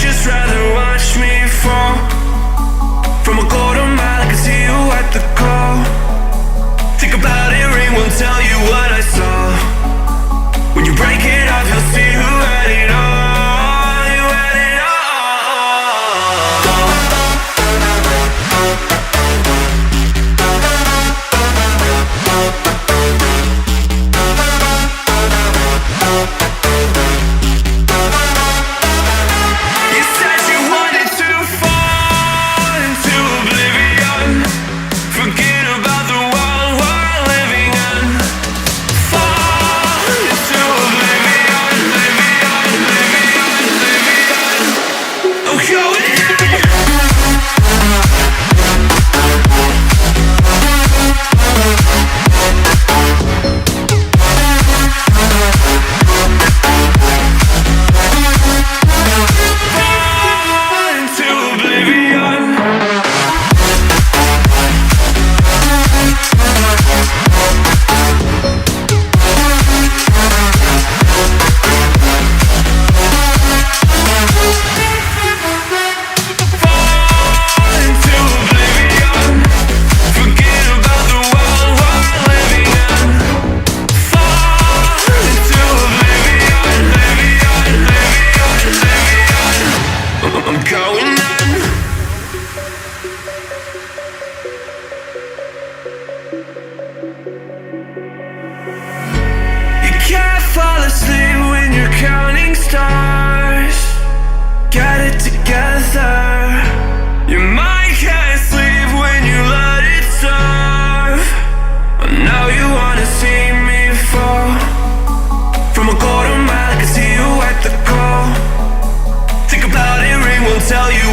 just rather watch me fall from a golden mile. I can see you at the call. Think about it, ring won't tell you what I saw. When you break it off, you'll see who had it all. You had it all. You said you wanted to fall into oblivion. Forget about the world we're living in. Fall into oblivion, oblivion, oblivion, oblivion. I'm going in. Fall into oblivion. Fall into oblivion. Forget about the world we're living in. Fall into oblivion, oblivion, oblivion, oblivion. I'm going in. You can't fall asleep when you're counting stars. Get it together. Your mind can't sleep when you let it serve. Now you wanna see me fall from a golden mile. I can see you at the call. Think about it, ring won't tell you